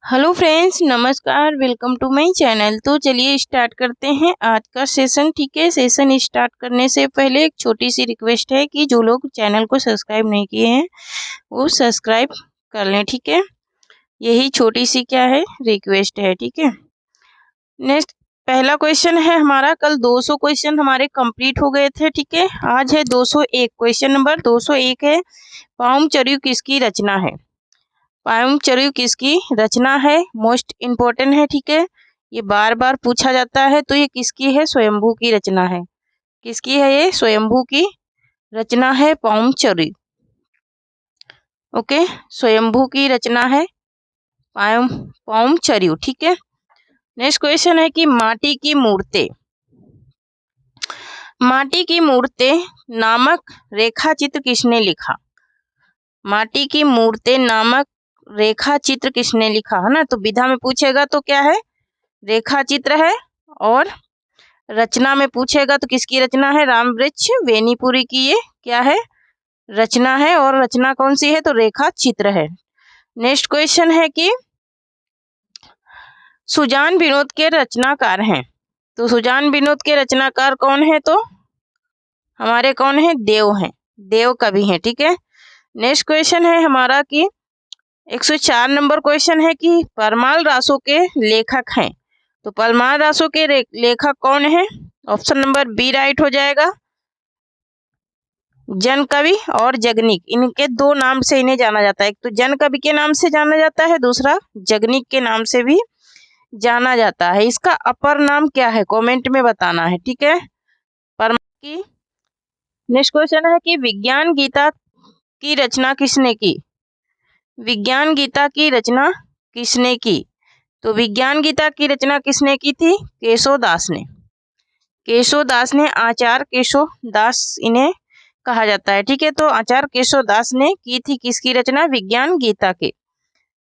Hello friends, नमस्कार। Welcome to my channel. तो चलिए स्टार्ट करते हैं आज का सेशन। ठीक है, सेशन स्टार्ट करने से पहले एक छोटी सी रिक्वेस्ट है कि जो लोग चैनल को सब्सक्राइब नहीं किए हैं वो सब्सक्राइब कर लें। ठीक है, यही छोटी सी क्या है रिक्वेस्ट है। ठीक है, नेक्स्ट पहला क्वेश्चन है हमारा। कल 200 क्वेश्चन हमारे कंप्लीट हो गए थे। ठीक है, आज है 201। क्वेश्चन नंबर 201 है, पाउम चरियु किसकी रचना है? पाउम चरियु किसकी रचना है? मोस्ट इम्पोर्टेंट है। ठीक है, ये बार बार पूछा जाता है। तो ये किसकी है? स्वयंभू की रचना है। किसकी है ये? स्वयंभू की रचना है पाउम चरियु। ओके, स्वयंभू की रचना है पाउम चरियु। ठीक है, नेक्स्ट क्वेश्चन है कि माटी की मूर्ते नामक रेखा चित्र किसने लिखा? माटी की मूर्ते नामक रेखा चित्र किसने लिखा है ना। तो विधा में पूछेगा तो क्या है? रेखा चित्र है। और रचना में पूछेगा तो किसकी रचना है? रामवृक्ष वेनीपुरी की ये क्या है? रचना है। और रचना कौन सी है? तो रेखा चित्र है। नेक्स्ट क्वेश्चन है कि सुजान विनोद के रचनाकार हैं। तो सुजान विनोद के रचनाकार कौन है? तो हमारे कौन है? देव हैं, देव कवि हैं। ठीक है, नेक्स्ट क्वेश्चन है हमारा कि 104 नंबर क्वेश्चन है कि परमाल रासों के लेखक हैं। तो परमाल रासों के लेखक कौन है? ऑप्शन नंबर बी राइट हो जाएगा। जन कवि और जगनिक, इनके दो नाम से इन्हें जाना जाता है। एक तो जन कवि के नाम से जाना जाता है, दूसरा जगनिक के नाम से भी जाना जाता है। इसका अपर नाम क्या है? कमेंट में बताना है। ठीक है, परमाल की। नेक्स्ट क्वेश्चन है कि विज्ञान गीता की रचना किसने की? विज्ञान गीता की रचना किसने की? तो विज्ञान गीता की रचना किसने की थी? केशवदास ने। केशवदास ने, आचार्य केशवदास इन्हें कहा जाता है। ठीक है, तो आचार्य केशवदास ने की थी किसकी रचना? विज्ञान गीता के।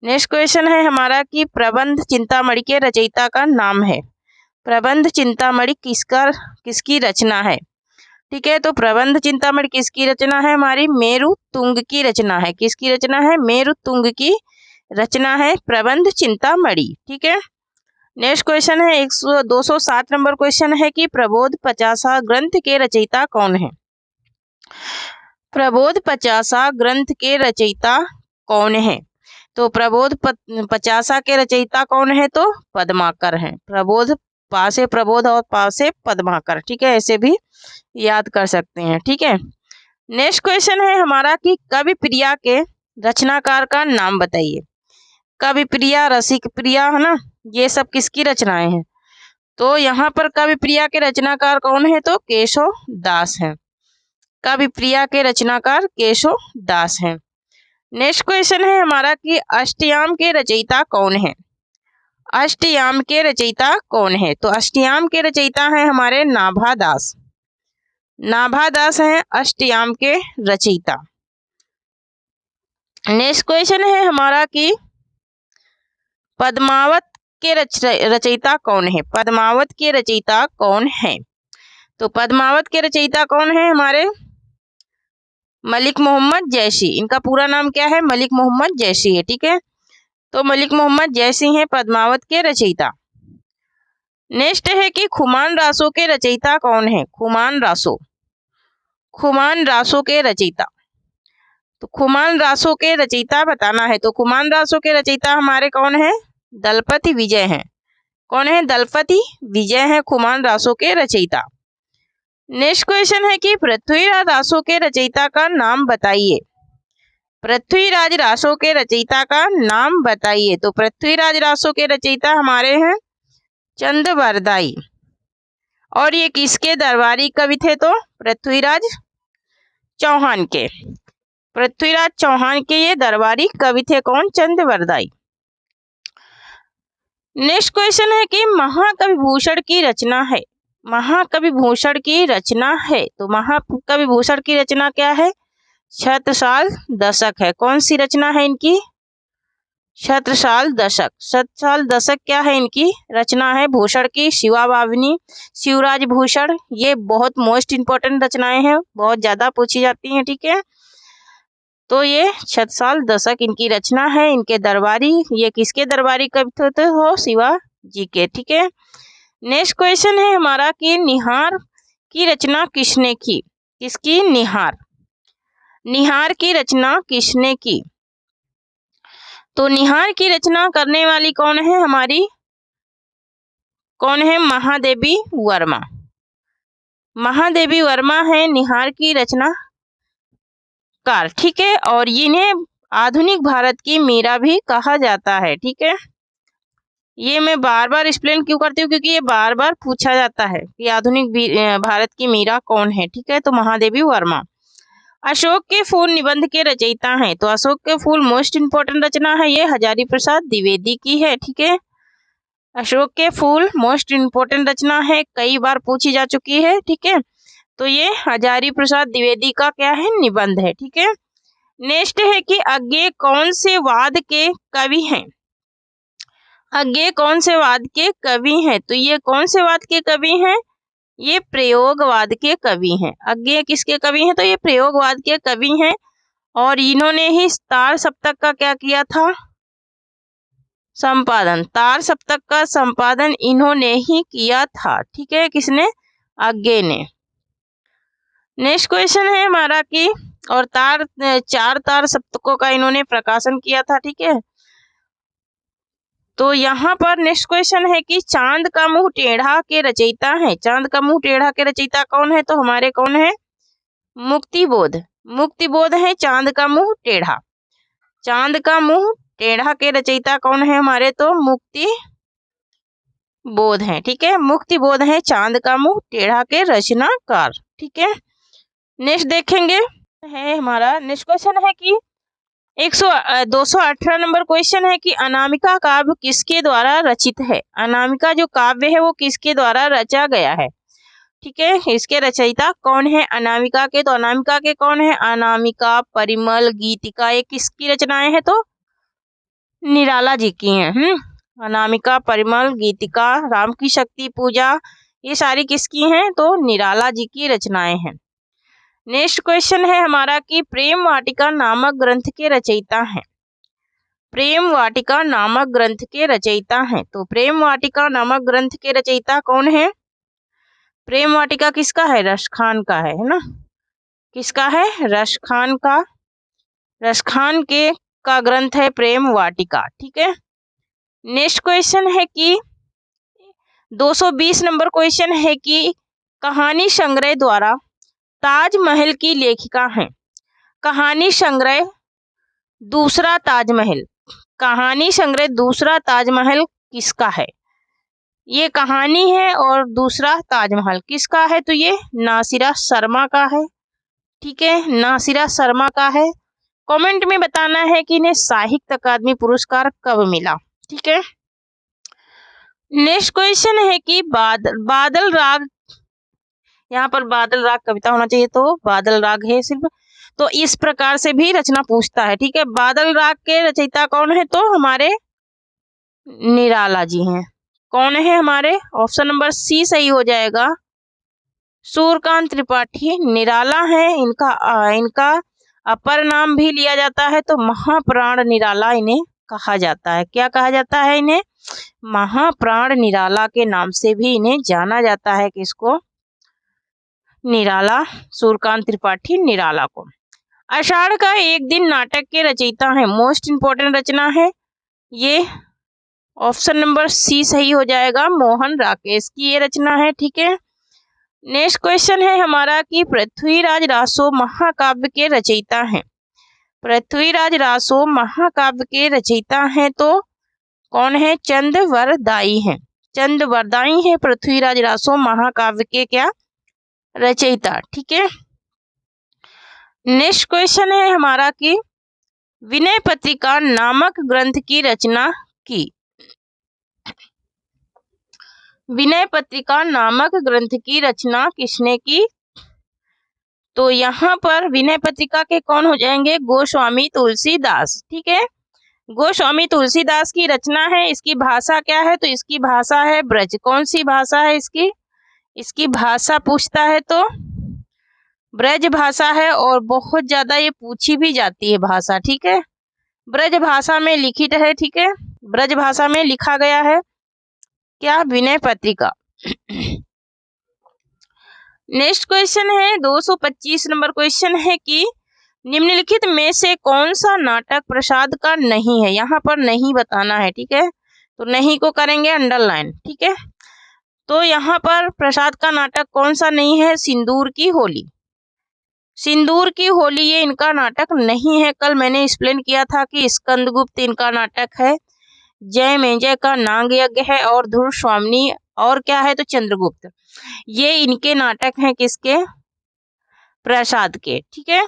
नेक्स्ट क्वेश्चन है हमारा कि प्रबंध चिंतामणि के रचयिता का नाम है। प्रबंध चिंतामणि किसकी रचना है? ठीक है, तो प्रबंध चिंतामणि किसकी रचना है? हमारी मेरु तुंग की रचना है। किसकी रचना है? मेरु तुंग की रचना है प्रबंध चिंतामणि। ठीक है, नेक्स्ट क्वेश्चन है 207 नंबर क्वेश्चन है कि प्रबोध 50 ग्रंथ के रचयिता कौन है? प्रबोध 50 ग्रंथ के रचयिता कौन है? तो प्रबोध 50 के रचयिता कौन है? तो पद्माकर हैं। प्रबोध, पा से प्रबोध और पा से पद्माकर। ठीक है, ऐसे भी याद कर सकते हैं। ठीक है, नेक्स्ट क्वेश्चन है हमारा कि कवि प्रिया के रचनाकार का नाम बताइए। कवि प्रिया, रसिक प्रिया है ना, ये सब किसकी रचनाएं हैं? तो यहाँ पर कवि प्रिया के रचनाकार कौन है? तो केशव दास हैं। कवि प्रिया के रचनाकार केशव दास हैं। नेक्स्ट क्वेश्चन है हमारा कि अष्टयाम के रचयिता कौन है? अष्टयाम के रचयिता कौन है? तो अष्टयाम के रचयिता हैं हमारे नाभादास। नाभादास हैं अष्टयाम के रचयिता। नेक्स्ट क्वेश्चन है हमारा कि पद्मावत के रचयिता कौन है? पद्मावत के रचयिता कौन है? तो पद्मावत के रचयिता कौन है? हमारे मलिक मोहम्मद जैसी। इनका पूरा नाम क्या है? मलिक मोहम्मद जैसी है। ठीक है, तो मलिक मोहम्मद जैसी हैं पद्मावत के रचयिता। नेक्स्ट है कि खुमान रासों के रचयिता कौन है? खुमान रासों, खुमान रासों के रचयिता। तो खुमान रासों के रचयिता बताना है। तो खुमान रासों के रचयिता हमारे कौन है? दलपति विजय हैं। कौन है? दलपति विजय हैं खुमान रासों के रचयिता। नेक्स्ट क्वेश्चन है कि पृथ्वीराज रासों के रचयिता का नाम बताइए। पृथ्वीराज रासों के रचयिता का नाम बताइए। तो पृथ्वीराज रासों के रचयिता हमारे हैं चंद्रवरदाई। और ये किसके दरबारी कवि थे? तो पृथ्वीराज चौहान के। पृथ्वीराज चौहान के ये दरबारी कवि थे। कौन? चंद्रवरदाई। नेक्स्ट क्वेश्चन है कि महाकवि भूषण की रचना है। महाकवि भूषण की रचना है। तो महाकवि भूषण की रचना क्या है? छत्रसाल दशक है। कौन सी रचना है इनकी? छत्रसाल दशक। छत्रसाल दशक क्या है इनकी रचना है? भूषण की शिवा भाविनी, शिवराज भूषण। ये बहुत मोस्ट इंपोर्टेंट रचनाएं हैं, बहुत ज्यादा पूछी जाती हैं। ठीक है, तो ये छत्रसाल दशक इनकी रचना है। इनके दरबारी, ये किसके दरबारी कवि थे हो? शिवाजी के। ठीक है। नेक्स्ट क्वेश्चन है हमारा कि निहार की रचना किसने की? किसकी? निहार। निहार की रचना किसने की? तो निहार की रचना करने वाली कौन है हमारी? कौन है? महादेवी वर्मा। महादेवी वर्मा है निहार की रचना कार। ठीक है। और इन्हें आधुनिक भारत की मीरा भी कहा जाता है। ठीक है। ये मैं बार बार एक्सप्लेन क्यों करती हूँ, क्योंकि ये बार बार पूछा जाता है कि आधुनिक भारत की मीरा कौन है। ठीक है। तो महादेवी वर्मा। अशोक के फूल निबंध के रचयिता हैं। तो अशोक के फूल मोस्ट इंपोर्टेंट रचना है, ये हजारी प्रसाद द्विवेदी की है। ठीक है। अशोक के फूल मोस्ट इंपोर्टेंट रचना है, कई बार पूछी जा चुकी है। ठीक है। तो ये हजारी प्रसाद द्विवेदी का क्या है? निबंध है। ठीक है। नेक्स्ट है कि अज्ञेय कौन से वाद के कवि हैं? अज्ञेय कौन से वाद के कवि हैं? तो ये कौन से वाद के कवि हैं? ये प्रयोगवाद के कवि हैं। अज्ञेय किसके कवि हैं? तो ये प्रयोगवाद के कवि हैं। और इन्होंने ही तार सप्तक का क्या किया था? संपादन। तार सप्तक का संपादन इन्होंने ही किया था। ठीक है। किसने? अज्ञेय ने। नेक्स्ट क्वेश्चन है हमारा कि और चार तार सप्तकों का इन्होंने प्रकाशन किया था। ठीक है। तो यहाँ पर नेक्स्ट क्वेश्चन है कि चांद का मुंह टेढ़ा के रचयिता है। चांद का मुंह टेढ़ा के रचयिता कौन है? तो हमारे कौन है? मुक्तिबोध। मुक्तिबोध है चांद का मुंह टेढ़ा। चांद का मुंह टेढ़ा के रचयिता कौन है हमारे? तो मुक्तिबोध है। ठीक है। मुक्तिबोध है चांद का मुंह टेढ़ा के रचनाकार। ठीक है। नेक्स्ट देखेंगे है हमारा नेक्स्ट क्वेश्चन है कि 218 नंबर क्वेश्चन है कि अनामिका काव्य किसके द्वारा रचित है? अनामिका जो काव्य है वो किसके द्वारा रचा गया है? ठीक है। इसके रचयिता कौन है अनामिका के? तो अनामिका के कौन है? अनामिका, परिमल, गीतिका, ये किसकी रचनाएं हैं? तो निराला जी की हैं। अनामिका, परिमल, गीतिका, राम की शक्ति पूजा, ये सारी किसकी हैं? तो निराला जी की रचनाएं हैं। नेक्स्ट क्वेश्चन है हमारा कि प्रेम वाटिका नामक ग्रंथ के रचयिता हैं। प्रेम वाटिका नामक ग्रंथ के रचयिता हैं। तो प्रेम वाटिका नामक ग्रंथ के रचयिता कौन है? प्रेम वाटिका किसका है? रसखान का है ना? किसका है? रसखान का। रसखान के का ग्रंथ है प्रेम वाटिका। ठीक है। नेक्स्ट क्वेश्चन है कि 220 नंबर क्वेश्चन है कि कहानी संग्रह द्वारा ताजमहल की लेखिका हैं। कहानी संग्रह दूसरा ताजमहल। कहानी संग्रह दूसरा ताजमहल किसका है? ये कहानी है और दूसरा ताजमहल किसका है? तो ये नासिरा शर्मा का है। ठीक है। नासिरा शर्मा का है। कमेंट में बताना है कि इन्हें साहित्य अकादमी पुरस्कार कब मिला। ठीक है। नेक्स्ट क्वेश्चन है कि बादल राग, यहाँ पर बादल राग कविता होना चाहिए, तो बादल राग है सिर्फ। तो इस प्रकार से भी रचना पूछता है। ठीक है। बादल राग के रचयिता कौन है? तो हमारे निराला जी हैं। कौन है हमारे? ऑप्शन नंबर सी सही हो जाएगा, सूर्यकांत त्रिपाठी निराला है। इनका अपर नाम भी लिया जाता है, तो महाप्राण निराला इन्हें कहा जाता है। क्या कहा जाता है इन्हें? महाप्राण निराला के नाम से भी इन्हें जाना जाता है। किसको? निराला, सूर्यकांत त्रिपाठी निराला को। आषाढ़ का एक दिन नाटक के रचयिता है। मोस्ट इंपोर्टेंट रचना है ये, ऑप्शन नंबर सी सही हो जाएगा, मोहन राकेश की ये रचना है। ठीक है। नेक्स्ट क्वेश्चन है हमारा कि पृथ्वीराज रासो महाकाव्य के रचयिता हैं। पृथ्वीराज रासो महाकाव्य के रचयिता हैं, तो कौन है? चंद्रवरदाई हैं। चंद्रवरदाई है पृथ्वीराज रासो महाकाव्य के क्या? रचयिता। ठीक है। नेक्स्ट क्वेश्चन है हमारा कि विनय पत्रिका नामक ग्रंथ की रचना की। विनय पत्रिका नामक ग्रंथ की रचना किसने की? तो यहाँ पर विनय पत्रिका के कौन हो जाएंगे? गोस्वामी तुलसीदास। ठीक है। गोस्वामी तुलसीदास की रचना है। इसकी भाषा क्या है? तो इसकी भाषा है ब्रज। कौन सी भाषा है इसकी? इसकी भाषा पूछता है तो ब्रज भाषा है और बहुत ज्यादा ये पूछी भी जाती है भाषा, ठीक है। ब्रज भाषा में लिखित है, ठीक है। ब्रज भाषा में लिखा गया है क्या? विनय पत्रिका। नेक्स्ट क्वेश्चन है 225 नंबर क्वेश्चन है कि निम्नलिखित में से कौन सा नाटक प्रसाद का नहीं है? यहाँ पर नहीं बताना है, ठीक है। तो नहीं को करेंगे अंडरलाइन, ठीक है। तो यहाँ पर प्रसाद का नाटक कौन सा नहीं है? सिंदूर की होली। सिंदूर की होली ये इनका नाटक नहीं है। कल मैंने एक्सप्लेन किया था कि स्कंदगुप्त इनका नाटक है, जय मेजय का नाग यज्ञ है, और ध्रुव स्वामिनी और क्या है तो चंद्रगुप्त, ये इनके नाटक हैं किसके? प्रसाद के, ठीक है।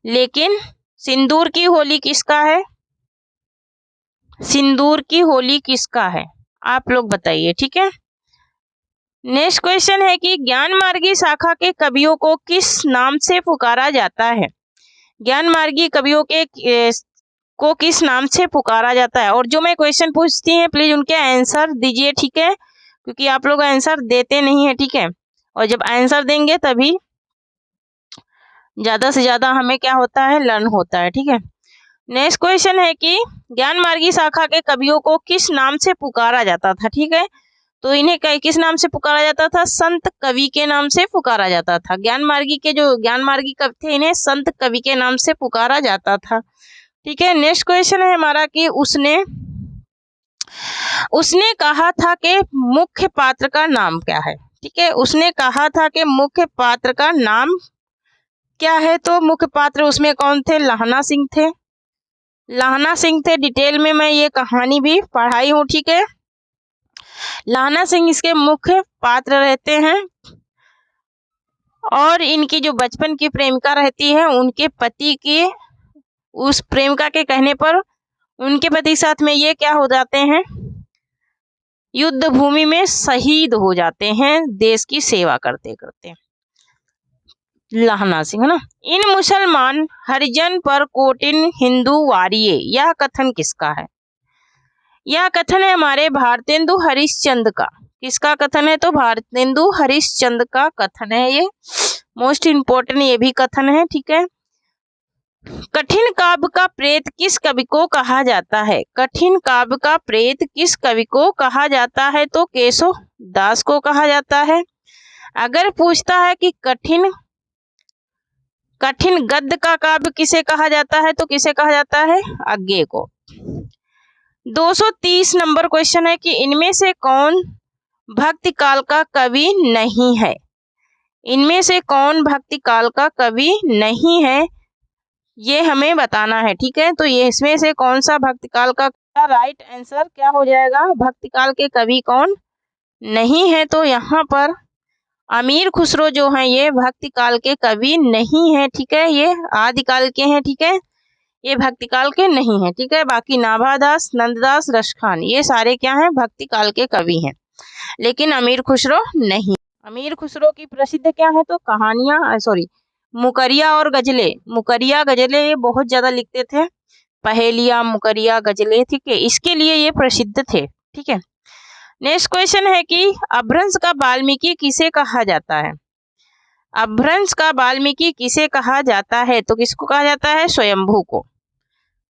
लेकिन सिंदूर की होली किसका है? सिंदूर की होली किसका है? आप लोग बताइए, ठीक है। नेक्स्ट क्वेश्चन है कि ज्ञान मार्गी शाखा के कवियों को किस नाम से पुकारा जाता है? ज्ञान मार्गी कवियों के को किस नाम से पुकारा जाता है? और जो मैं क्वेश्चन पूछती हैं प्लीज उनके आंसर दीजिए, ठीक है, क्योंकि आप लोग आंसर देते नहीं है, ठीक है। और जब आंसर देंगे तभी ज्यादा से ज्यादा हमें क्या होता है? लर्न होता है, ठीक है। नेक्स्ट क्वेश्चन है कि ज्ञान मार्गी शाखा के कवियों को किस नाम से पुकारा जाता था? ठीक है, तो इन्हें किस नाम से पुकारा जाता था? संत कवि के नाम से पुकारा जाता था। ज्ञान मार्गी के जो ज्ञान मार्गी कवि थे इन्हें संत कवि के नाम से पुकारा जाता था, ठीक है। नेक्स्ट क्वेश्चन है हमारा कि उसने कहा था कि मुख्य पात्र का नाम क्या है? ठीक है, उसने कहा था कि मुख्य पात्र का नाम क्या है? तो मुख्य पात्र उसमें कौन थे? लहना सिंह थे। लहना सिंह थे, डिटेल में मैं ये कहानी भी पढ़ाई हूँ, ठीक है। लहना सिंह इसके मुख्य पात्र रहते हैं, और इनकी जो बचपन की प्रेमिका रहती है उनके पति की उस प्रेमिका के कहने पर उनके पति साथ में ये क्या हो जाते हैं? युद्ध भूमि में शहीद हो जाते हैं देश की सेवा करते करते। लहना सिंह, है ना। इन मुसलमान हरिजन पर कोटिन हिंदू वारिये, यह कथन किसका है? यह कथन है हमारे भारतेंदु हरिश्चंद्र का। किसका कथन है? तो भारतेंदु हरिश्चंद्र का कथन है। ये मोस्ट इंपोर्टेंट ये भी कथन है, ठीक है। कठिन काव्य का प्रेत किस कवि को कहा जाता है? कठिन काव्य का प्रेत किस कवि को कहा जाता है? तो केशव दास को कहा जाता है। अगर पूछता है कि कठिन गद्य का काव्य किसे कहा जाता है, तो किसे कहा जाता है? अज्ञे को। 230 नंबर क्वेश्चन है कि इनमें से कौन भक्ति काल का कवि नहीं है? इनमें से कौन भक्ति काल का कवि नहीं है, ये हमें बताना है, ठीक है। तो ये इसमें से कौन सा भक्ति काल का राइट आंसर क्या हो जाएगा? भक्ति काल के कवि कौन नहीं है? तो यहाँ पर अमीर खुसरो जो हैं ये भक्ति काल के कवि नहीं है, ठीक है। ये आदिकाल के हैं, ठीक है, ये भक्ति काल के नहीं है, ठीक है। बाकी नाभादास, नंददास, रसखान ये सारे क्या हैं? भक्ति काल के कवि हैं, लेकिन अमीर खुसरो नहीं। अमीर खुसरो की प्रसिद्ध क्या है? तो कहानियां, सॉरी, मुकरिया और गजले। मुकरिया गजले ये बहुत ज्यादा लिखते थे, पहेलियां, मुकरिया, गजले, ठीक है, इसके लिए ये प्रसिद्ध थे, ठीक है। नेक्स्ट क्वेश्चन है कि अपभ्रंश का वाल्मीकि किसे कहा जाता है? अपभ्रंश का वाल्मीकि किसे कहा जाता है? तो किसको कहा जाता है? स्वयंभू को।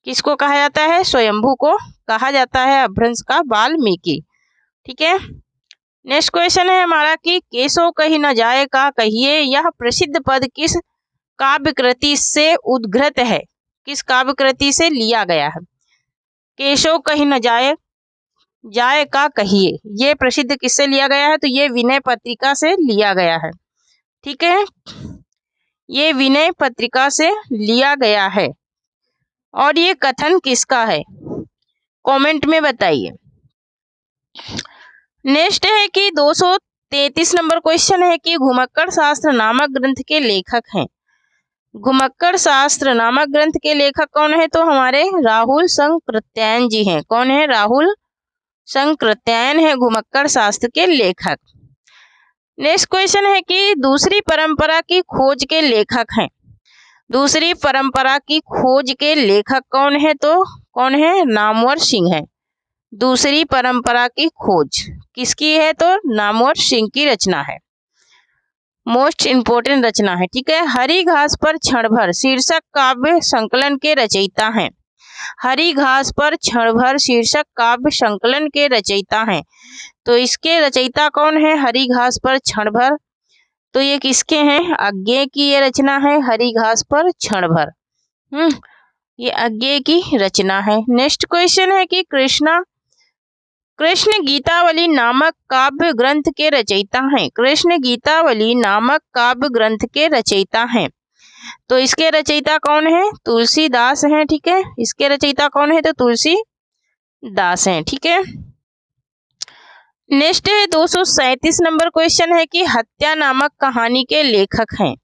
किसको कहा जाता है? स्वयंभू को कहा जाता है अपभ्रंश का वाल्मीकि, ठीक है। नेक्स्ट क्वेश्चन है हमारा कि केशव कहीं न जाए का कहिए, यह प्रसिद्ध पद किस काव्य कृति से उद्घृत है? किस काव्य कृति से लिया गया है? केशव कहीं न जाए का कहिए, ये प्रसिद्ध किससे लिया गया है? तो ये विनय पत्रिका से लिया गया है, ठीक है, ये विनय पत्रिका से लिया गया है। और ये कथन किसका है? कमेंट में बताइए। नेक्स्ट है कि 233 नंबर क्वेश्चन है कि घुमक्कड़ शास्त्र नामक ग्रंथ के लेखक हैं। घुमक्कड़ शास्त्र नामक ग्रंथ के लेखक कौन है? तो हमारे राहुल संकृत्यायन जी हैं। कौन है? राहुल संकृत्यायन है घुमक्कड़ शास्त्र के लेखक। नेक्स्ट क्वेश्चन है कि दूसरी परंपरा की खोज के लेखक हैं। दूसरी परंपरा की खोज के लेखक कौन है? तो कौन है? नामवर सिंह है। दूसरी परंपरा की खोज किसकी है? तो नामवर सिंह की रचना है। मोस्ट इम्पोर्टेंट रचना है, ठीक है। हरी घास पर क्षण भर शीर्षक काव्य संकलन के रचयिता हैं। हरी घास पर क्षण भर शीर्षक काव्य संकलन के रचयिता हैं। तो इसके रचयिता कौन है? हरी घास पर क्षण भर। तो ये किसके हैं? अज्ञेय की ये रचना है, हरी घास पर क्षण भर। ये अज्ञेय की रचना है। नेक्स्ट क्वेश्चन है कि कृष्ण गीतावली नामक काव्य ग्रंथ के रचयिता हैं। कृष्ण गीतावली नामक काव्य ग्रंथ के रचयिता हैं। तो इसके रचयिता कौन है? तुलसीदास हैं, ठीक है। इसके रचयिता कौन है? तो तुलसीदास हैं, ठीक है। नेक्स्ट है 237 नंबर क्वेश्चन है कि हत्या नामक कहानी के लेखक हैं।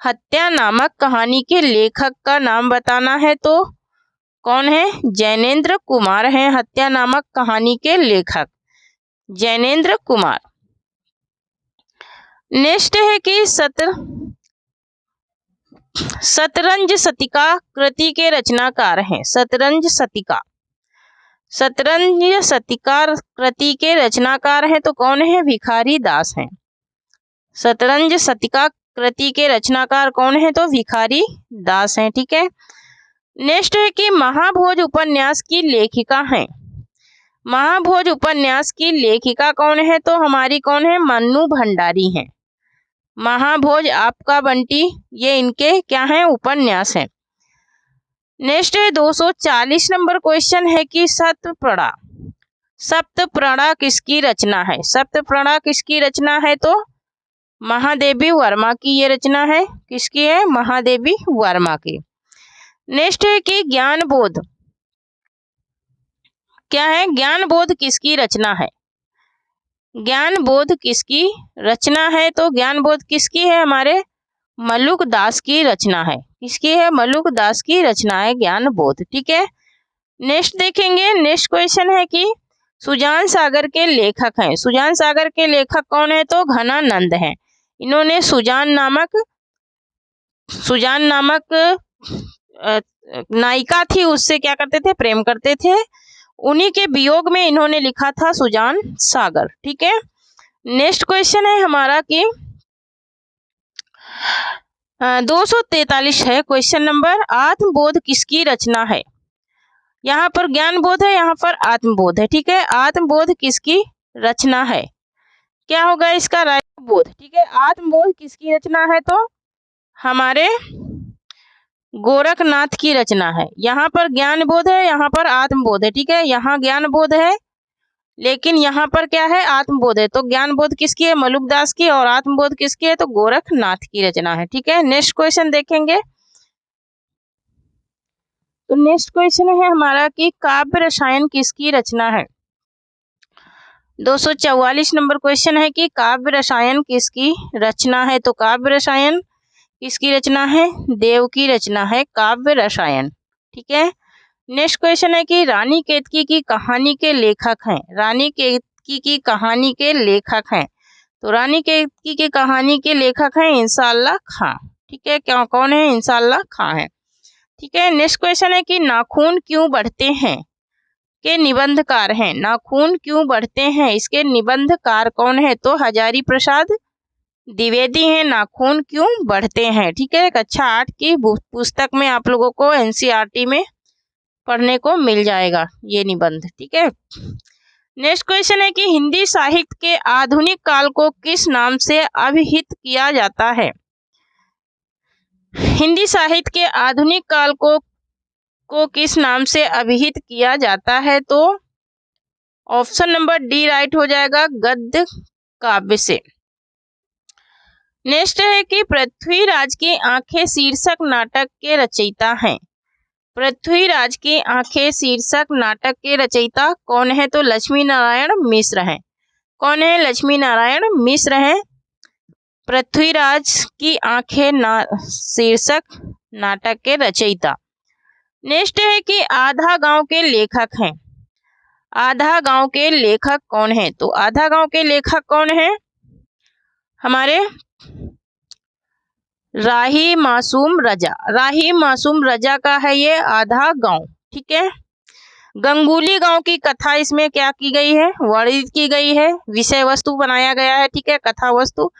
हत्या नामक कहानी के लेखक का नाम बताना है। तो कौन है? जैनेन्द्र कुमार हैं हत्या नामक कहानी के लेखक, जैनेन्द्र कुमार। नेक्स्ट है कि शतरंज शतिका कृति के रचनाकार हैं। शतरंज शतिका कृति के रचनाकार हैं। तो कौन है? भिखारी दास हैं। शतरंज शतिका कृति के रचनाकार कौन है? तो भिखारी दास हैं, ठीक है। नेक्स्ट है कि महाभोज उपन्यास की लेखिका हैं। महाभोज उपन्यास की लेखिका कौन है? तो हमारी कौन है? मन्नू भंडारी हैं। महाभोज आपका बंटी, ये इनके क्या हैं? उपन्यास हैं। नेक्स्ट है 240 नंबर क्वेश्चन है कि सप्तप्रणा किसकी रचना है? सप्तप्रणा किसकी रचना है? तो महादेवी वर्मा की ये रचना है। किसकी है? महादेवी वर्मा की। नेक्स्ट है कि ज्ञानबोध क्या है? ज्ञानबोध किसकी रचना है? ज्ञानबोध किसकी रचना है? तो ज्ञानबोध किसकी है? हमारे मलुक दास की रचना है। किसकी है? मलुक दास की रचना है ज्ञानबोध, ठीक है। नेक्स्ट देखेंगे, नेक्स्ट क्वेश्चन है कि सुजान सागर के लेखक हैं। सुजान सागर के लेखक कौन है? तो घनानंद हैं। इन्होंने सुजान नामक नायिका थी, उससे क्या करते थे? प्रेम करते थे। उन्हीं के वियोग में इन्होंने लिखा था सुजान सागर, ठीक है। नेक्स्ट क्वेश्चन है हमारा कि 243 है क्वेश्चन नंबर, आत्मबोध किसकी रचना है? यहाँ पर ज्ञानबोध है, यहाँ पर आत्मबोध है, ठीक है। आत्मबोध किसकी रचना है? क्या होगा इसका? राइट बोध, ठीक है। आत्मबोध किसकी रचना है? तो हमारे गोरखनाथ की रचना है। यहाँ पर ज्ञानबोध है, यहाँ पर आत्मबोध है, ठीक है। यहाँ ज्ञानबोध है लेकिन यहाँ पर क्या है? आत्मबोध है। तो ज्ञानबोध किसकी है? मलुक दास की। और आत्मबोध किसकी है? तो गोरखनाथ की रचना है, ठीक है। नेक्स्ट क्वेश्चन देखेंगे। तो नेक्स्ट क्वेश्चन है हमारा कि काव्य रसायन किसकी रचना है? 244 नंबर क्वेश्चन है कि काव्य रसायन किसकी रचना है? तो काव्य रसायन किसकी रचना है? देव की रचना है काव्य रसायन, ठीक है। नेक्स्ट क्वेश्चन है कि रानी केतकी की कहानी के लेखक हैं। रानी केतकी की कहानी के लेखक हैं। तो रानी केतकी की कहानी के लेखक हैं इंशाअल्लाह खां, ठीक है। क्या कौन है? इंशाअल्लाह खां है, ठीक है। नेक्स्ट क्वेश्चन है कि नाखून क्यों बढ़ते हैं के निबंधकार हैं। नाखून क्यों बढ़ते हैं, इसके निबंधकार कौन है? तो हजारी प्रसाद द्विवेदी हैं। नाखून क्यों बढ़ते हैं, ठीक है। कक्षा 8 की पुस्तक में आप लोगों को एनसीईआरटी में पढ़ने को मिल जाएगा ये निबंध, ठीक है। नेक्स्ट क्वेश्चन है कि हिंदी साहित्य के आधुनिक काल को किस नाम से अभिहित किया जाता है? हिंदी साहित्य के आधुनिक काल को किस नाम से अभिहित किया जाता है? तो ऑप्शन नंबर डी राइट हो जाएगा, गद्य काव्य से। नेक्स्ट है कि पृथ्वीराज की आंखें शीर्षक नाटक के रचयिता हैं। पृथ्वीराज की आंखें शीर्षक नाटक के रचयिता कौन है? तो लक्ष्मी नारायण मिश्र हैं। कौन है? लक्ष्मी नारायण मिश्र हैं। पृथ्वीराज की आंखें शीर्षक नाटक के रचयिता। नेक्स्ट है कि आधा गांव के लेखक हैं। आधा गांव के लेखक कौन है? तो आधा गांव के लेखक कौन है? हमारे राही मासूम रजा। राही मासूम रजा का है ये आधा गांव, ठीक है। गंगुली गांव की कथा इसमें क्या की गई है? वर्णित की गई है, विषय वस्तु बनाया गया है, ठीक है, कथा वस्तु।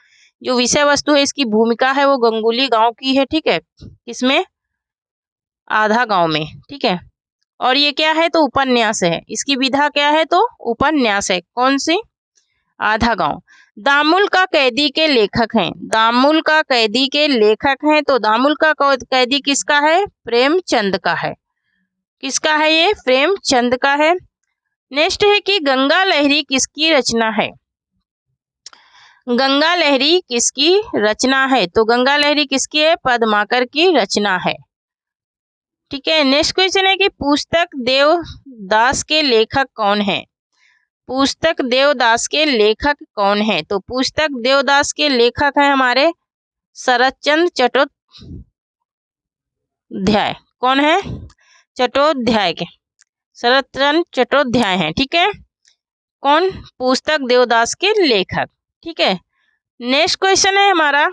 जो विषय वस्तु है इसकी भूमिका है वो गंगुली गांव की है, ठीक है, किसमें, आधा गांव में, ठीक है। और ये क्या है, तो उपन्यास है, इसकी विधा क्या है, तो उपन्यास है, कौन सी, आधा गांव। दामुल का कैदी के लेखक हैं, दामुल का कैदी के लेखक हैं, तो दामुल का कैदी किसका है, प्रेमचंद का है, किसका है ये, प्रेमचंद का है। नेक्स्ट है कि गंगा लहरी किसकी रचना है, गंगा लहरी किसकी रचना है, तो गंगा लहरी किसकी है, पद्माकर की रचना है, ठीक है। नेक्स्ट क्वेश्चन है कि पुस्तक देवदास के लेखक कौन है, पुस्तक देवदास के लेखक कौन है, तो पुस्तक देवदास के लेखक है हमारे शरतचंद्र चट्टोपाध्याय, कौन है, चट्टोपाध्याय के, शरतचंद्र चट्टोपाध्याय हैं, ठीक है, कौन, पुस्तक देवदास के लेखक, ठीक है। नेक्स्ट क्वेश्चन है हमारा,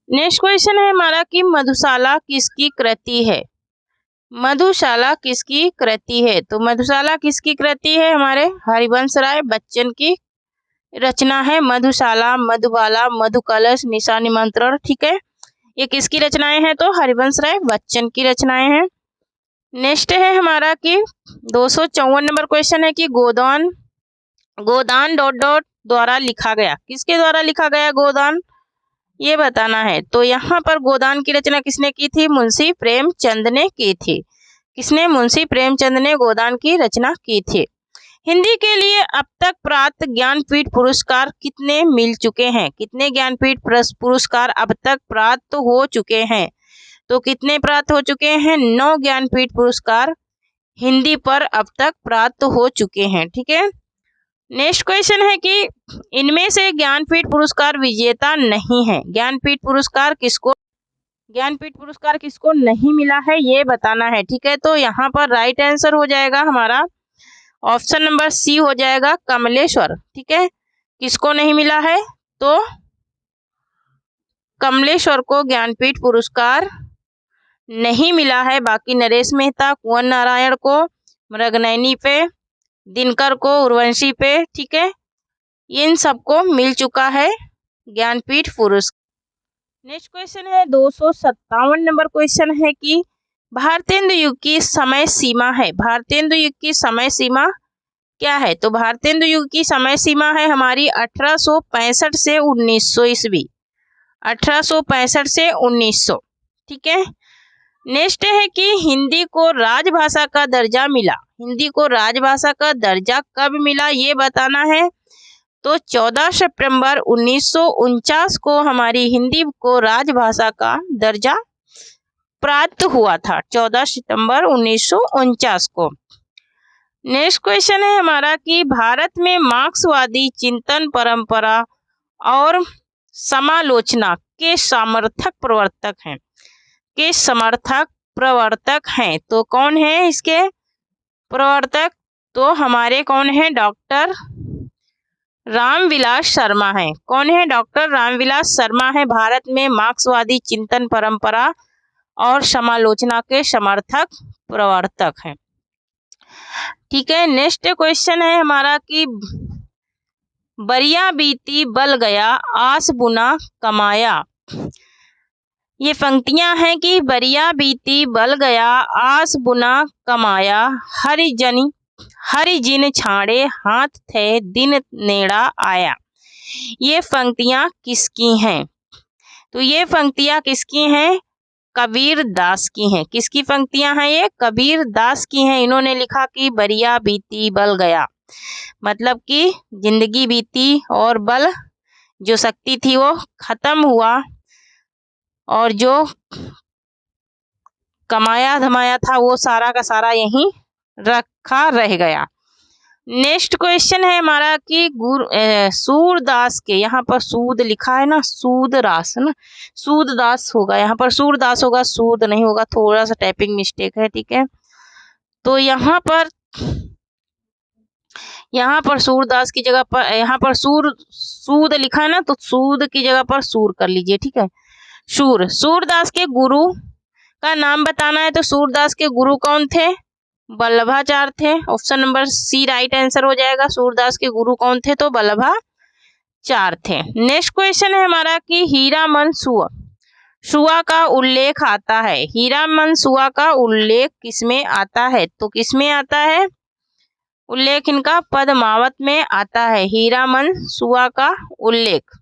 नेक्स्ट क्वेश्चन है हमारा कि मधुशाला किसकी कृति है, मधुशाला किसकी कृति है, तो मधुशाला किसकी कृति है, हमारे हरिवंश राय बच्चन की रचना है। मधुशाला, मधुबाला, मधुकलश, निशा निमंत्रण, ठीक है, ये किसकी रचनाएं हैं, तो हरिवंश राय बच्चन की रचनाएं हैं। नेक्स्ट है हमारा कि 254 नंबर क्वेश्चन है कि गोदान, गोदान डॉट डॉट द्वारा लिखा गया, किसके द्वारा लिखा गया गोदान, ये बताना है। तो यहाँ पर गोदान की रचना किसने की थी, मुंशी प्रेमचंद ने की थी, किसने, मुंशी प्रेमचंद ने गोदान की रचना की थी। हिंदी के लिए अब तक प्राप्त ज्ञानपीठ पुरस्कार कितने मिल चुके हैं, कितने ज्ञानपीठ पुरस्कार अब तक प्राप्त हो चुके हैं, तो कितने प्राप्त हो चुके हैं, 9 ज्ञानपीठ पुरस्कार हिंदी पर अब तक प्राप्त हो चुके हैं, ठीक है। नेक्स्ट क्वेश्चन है कि इनमें से ज्ञानपीठ पुरस्कार विजेता नहीं है, ज्ञानपीठ पुरस्कार किसको, ज्ञानपीठ पुरस्कार किसको नहीं मिला है, ये बताना है, ठीक है। तो यहाँ पर राइट आंसर हो जाएगा हमारा ऑप्शन नंबर सी हो जाएगा, कमलेश्वर, ठीक है, किसको नहीं मिला है, तो कमलेश्वर को ज्ञानपीठ पुरस्कार नहीं मिला है। बाकी नरेश मेहता, कुंवर नारायण को मृगनयनी पे, दिनकर को उर्वशी पे, ठीक है, इन सबको मिल चुका है ज्ञानपीठ पुरस्कार। नेक्स्ट क्वेश्चन है 257 नंबर क्वेश्चन है कि भारतेंदु युग की समय सीमा है, भारतेंदु युग की समय सीमा क्या है, तो भारतेंदु युग की समय सीमा है हमारी 1865 से 1900 ईस्वी, 1865 से 1900, ठीक है। नेक्स्ट है कि हिंदी को राजभाषा का दर्जा मिला, हिंदी को राजभाषा का दर्जा कब मिला, ये बताना है। तो 14 सितंबर 1949 को हमारी हिंदी को राजभाषा का दर्जा प्राप्त हुआ था, 14 सितंबर 1949 को। नेक्स्ट क्वेश्चन है हमारा कि भारत में मार्क्सवादी चिंतन परंपरा और समालोचना के समर्थक प्रवर्तक हैं, के समर्थक प्रवर्तक हैं, तो कौन है इसके प्रवर्तक, तो हमारे कौन है, डॉक्टर रामविलास शर्मा है, कौन है, डॉक्टर रामविलास शर्मा है, भारत में मार्क्सवादी चिंतन परंपरा और समालोचना के समर्थक प्रवर्तक हैं, ठीक है। नेक्स्ट क्वेश्चन है हमारा कि बरिया बीती बल गया आस बुना कमाया, ये पंक्तियां हैं कि बरिया बीती बल गया आस बुना कमाया, हरिजिन छाड़े हाथ थे दिन नेड़ा आया, ये पंक्तियां किसकी हैं, तो ये पंक्तियां किसकी हैं, कबीर दास की हैं, किसकी पंक्तियां हैं, ये कबीर दास की हैं। इन्होंने लिखा कि बरिया बीती बल गया, मतलब कि जिंदगी बीती और बल, जो शक्ति थी वो खत्म हुआ, और जो कमाया धमाया था वो सारा का सारा यहीं रखा रह गया। नेक्स्ट क्वेश्चन है हमारा कि सूरदास के, यहाँ पर सूद लिखा है ना, सूदरास है ना, सूददास होगा, यहाँ पर सूरदास होगा, सूद नहीं होगा, थोड़ा सा टाइपिंग मिस्टेक है, ठीक है। तो यहाँ पर सूरदास की जगह पर, यहाँ पर सूद लिखा है ना, तो सूद की जगह पर सूर कर लीजिए, ठीक है। सूरदास के गुरु का नाम बताना है, तो सूरदास के गुरु कौन थे, वल्लभाचार्य थे, option number C right answer हो जाएगा। सूरदास के गुरु कौन थे, तो वल्लभाचार्य 4 थे। नेक्स्ट क्वेश्चन है हमारा कि हीरामन सुआ, सुआ का उल्लेख आता है, हीरामन सुआ का उल्लेख किसमें आता है? तो किसमें आता है उल्लेख इनका? पद्मावत में आता है। हीरामन सुआ का उल्लेख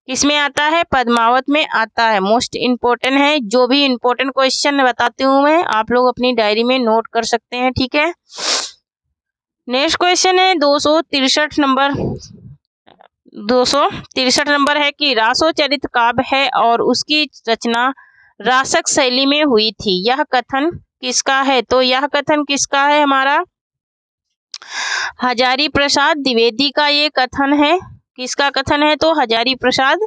किसमें आता है? पद्मावत में आता है। मोस्ट इम्पोर्टेंट है, जो भी इम्पोर्टेंट क्वेश्चन बताती हूँ मैं, आप लोग अपनी डायरी में नोट कर सकते हैं, ठीक है। नेक्स्ट क्वेश्चन है 263 नंबर, 263 नंबर है कि रासोचरित काव्य है और उसकी रचना रासक शैली में हुई थी, यह कथन किसका है? तो यह कथन किसका है? हमारा हजारी प्रसाद द्विवेदी का ये कथन है। किसका कथन है? तो हजारी प्रसाद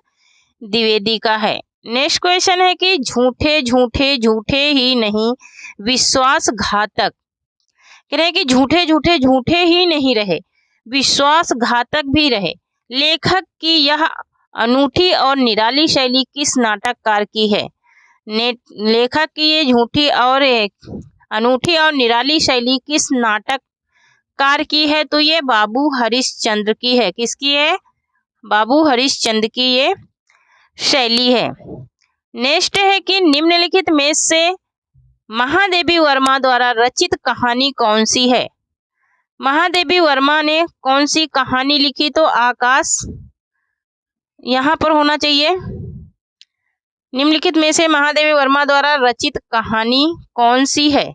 द्विवेदी का है। नेक्स्ट क्वेश्चन है कि झूठे झूठे झूठे ही नहीं विश्वासघातक, कह रहे हैं कि झूठे झूठे झूठे ही नहीं रहे, विश्वासघातक भी रहे। लेखक की यह अनूठी और निराली शैली किस नाटककार की है? लेखक की ये झूठी और अनूठी और निराली शैली किस नाटककार की है? तो ये बाबू हरिश्चंद्र की है। किसकी है? बाबू हरिश्चंद्र की ये शैली है। नेक्स्ट है कि निम्नलिखित में से महादेवी वर्मा द्वारा रचित कहानी कौन सी है? महादेवी वर्मा ने कौन सी कहानी लिखी? तो आकाश यहाँ पर होना चाहिए। निम्नलिखित में से महादेवी वर्मा द्वारा रचित कहानी कौन सी है?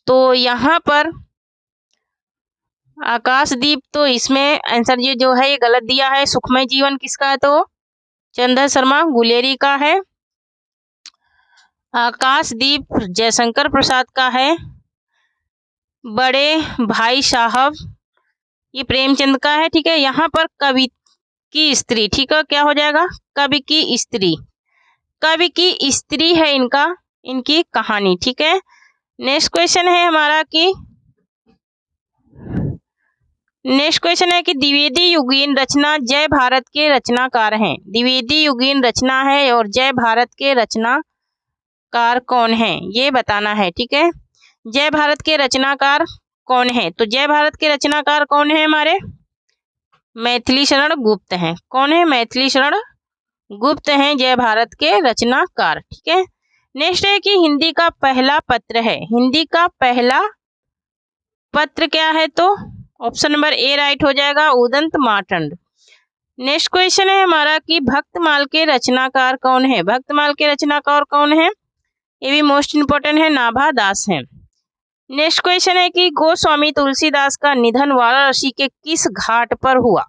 तो यहाँ पर आकाशदीप, तो इसमें आंसर ये जो है ये गलत दिया है। सुखमय जीवन किसका है? तो चंद्र शर्मा गुलेरी का है। आकाशदीप जयशंकर प्रसाद का है। बड़े भाई साहब ये प्रेमचंद का है, ठीक है। यहाँ पर कवि की स्त्री, ठीक है, क्या हो जाएगा? कवि की स्त्री, कवि की स्त्री है इनकी कहानी, ठीक है। नेक्स्ट क्वेश्चन है हमारा कि द्विवेदी युगीन रचना जय भारत के रचनाकार हैं। द्विवेदी युगीन रचना है और जय भारत के रचनाकार कौन है ये बताना है, ठीक है। जय भारत के रचनाकार कौन है? तो जय भारत के रचनाकार कौन है? हमारे मैथिली शरण गुप्त हैं। कौन है? मैथिली शरण गुप्त हैं जय भारत के रचनाकार, ठीक है। नेक्स्ट है कि हिंदी का पहला पत्र है, हिंदी का पहला पत्र क्या है? तो ऑप्शन नंबर ए राइट हो जाएगा, उदंत मार्तंड। नेक्स्ट क्वेश्चन है हमारा कि भक्तमाल के रचनाकार कौन है? भक्तमाल के रचनाकार कौन है? ये भी मोस्ट इंपोर्टेंट है, नाभा दास है। नेक्स्ट क्वेश्चन है कि गोस्वामी तुलसीदास का निधन वाराणसी के किस घाट पर हुआ?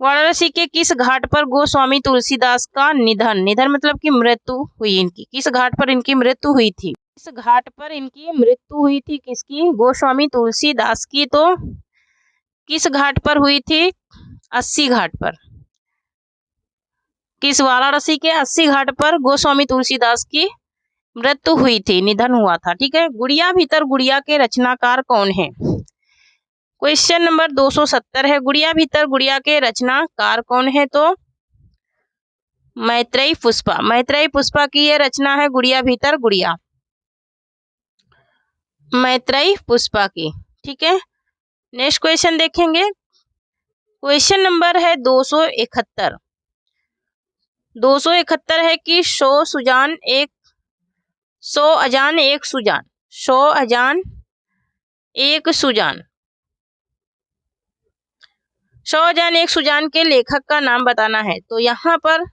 वाराणसी के किस घाट पर गोस्वामी तुलसीदास का निधन मतलब कि मृत्यु हुई इनकी, किस घाट पर इनकी मृत्यु हुई थी? इस घाट पर इनकी मृत्यु हुई थी किसकी? गोस्वामी तुलसीदास की। तो किस घाट पर हुई थी? 80 घाट पर। किस? वाराणसी के 80 घाट पर गोस्वामी तुलसीदास की मृत्यु हुई थी, निधन हुआ था, ठीक है। गुड़िया भीतर गुड़िया के रचनाकार कौन है? क्वेश्चन नंबर 270 है, गुड़िया भीतर गुड़िया के रचनाकार कौन है? तो मैत्रेयी पुष्पा, मैत्रेयी पुष्पा की ये रचना है गुड़िया भीतर गुड़िया, मैत्रेयी पुष्पा की, ठीक है। नेक्स्ट क्वेश्चन देखेंगे, क्वेश्चन नंबर है 271। 271 है कि 100 अजान एक सुजान, 100 अजान एक सुजान, 100 अजान एक सुजान के लेखक का नाम बताना है। तो यहाँ पर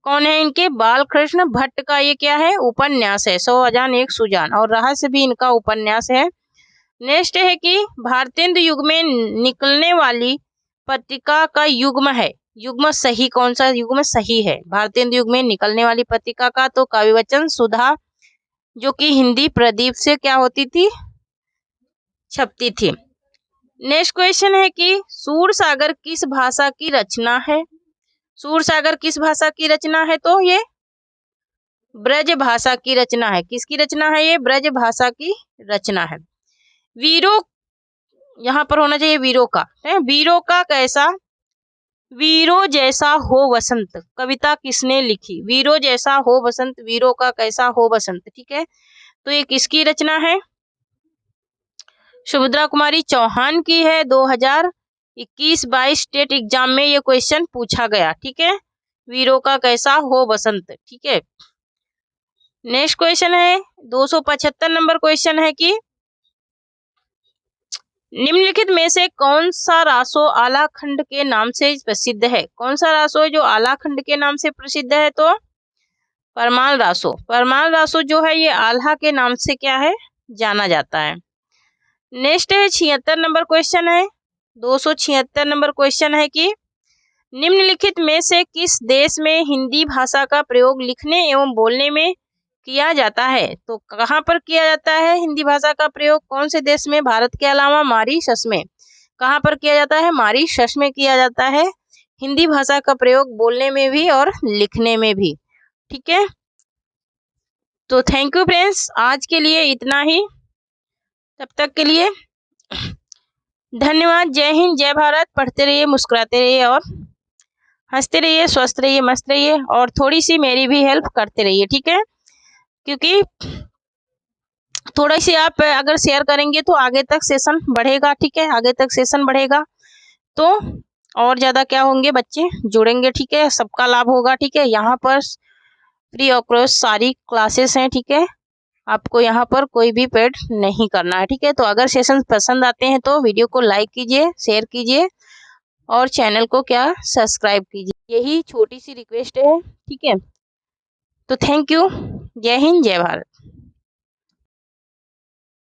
कौन है इनके? बालकृष्ण भट्ट का ये क्या है? उपन्यास है 100 अजान एक सुजान, और रहस्य भी इनका उपन्यास है। नेक्स्ट है कि भारतेंदु युग में निकलने वाली पत्रिका का युग्म है, युग्म सही कौन सा युग्म सही है भारतेंदु युग में निकलने वाली पत्रिका का? तो कविवचन सुधा, जो कि हिंदी प्रदीप से क्या होती थी? छपती थी। नेक्स्ट क्वेश्चन है कि सूरसागर किस भाषा की रचना है? सूरसागर किस भाषा की रचना है? तो ये ब्रज भाषा की रचना है। किसकी रचना है? ये ब्रज भाषा की रचना है। वीरों, यहाँ पर होना चाहिए वीरों का, वीरों का कैसा, वीरों जैसा हो वसंत कविता किसने लिखी? वीरों जैसा हो वसंत, वीरों का कैसा हो बसंत, ठीक है। तो ये किसकी रचना है? सुभद्रा कुमारी चौहान की है, 2000 21-22 स्टेट एग्जाम में ये क्वेश्चन पूछा गया। ठीक है, वीरों का कैसा हो बसंत। ठीक है, नेक्स्ट क्वेश्चन है 275 नंबर क्वेश्चन है कि निम्नलिखित में से कौन सा रासो आलाखंड के नाम से प्रसिद्ध है। कौन सा रासो है जो आलाखंड के नाम से प्रसिद्ध है, तो परमाल रासो। परमाल रासो जो है ये आल्हा के नाम से क्या है, जाना जाता है। नेक्स्ट है 76 नंबर क्वेश्चन है, 276 नंबर क्वेश्चन है कि निम्नलिखित में से किस देश में हिंदी भाषा का प्रयोग लिखने एवं बोलने में किया जाता है। तो कहाँ पर किया जाता है हिंदी भाषा का प्रयोग, कौन से देश में, भारत के अलावा मॉरिशस में। कहाँ पर किया जाता है, मॉरिशस में किया जाता है हिंदी भाषा का प्रयोग बोलने में भी और लिखने में भी। ठीक है, तो थैंक यू फ्रेंड्स, आज के लिए इतना ही। तब तक के लिए धन्यवाद। जय हिंद, जय भारत। पढ़ते रहिए, मुस्कुराते रहिए और हंसते रहिए, स्वस्थ रहिए, मस्त रहिए और थोड़ी सी मेरी भी हेल्प करते रहिए। ठीक है, क्योंकि थोड़ा सी आप अगर शेयर करेंगे तो आगे तक सेशन बढ़ेगा। ठीक है, आगे तक सेशन बढ़ेगा तो और ज़्यादा क्या होंगे, बच्चे जुड़ेंगे। ठीक है, सबका लाभ होगा। ठीक है, यहाँ पर फ्री ऑफ कॉस्ट सारी क्लासेस हैं। ठीक है, आपको यहाँ पर कोई भी पेड नहीं करना है। ठीक है, तो अगर सेशन पसंद आते हैं तो वीडियो को लाइक कीजिए, शेयर कीजिए और चैनल को क्या सब्सक्राइब कीजिए। यही छोटी सी रिक्वेस्ट है। ठीक है, तो थैंक यू। जय हिंद, जय भारत।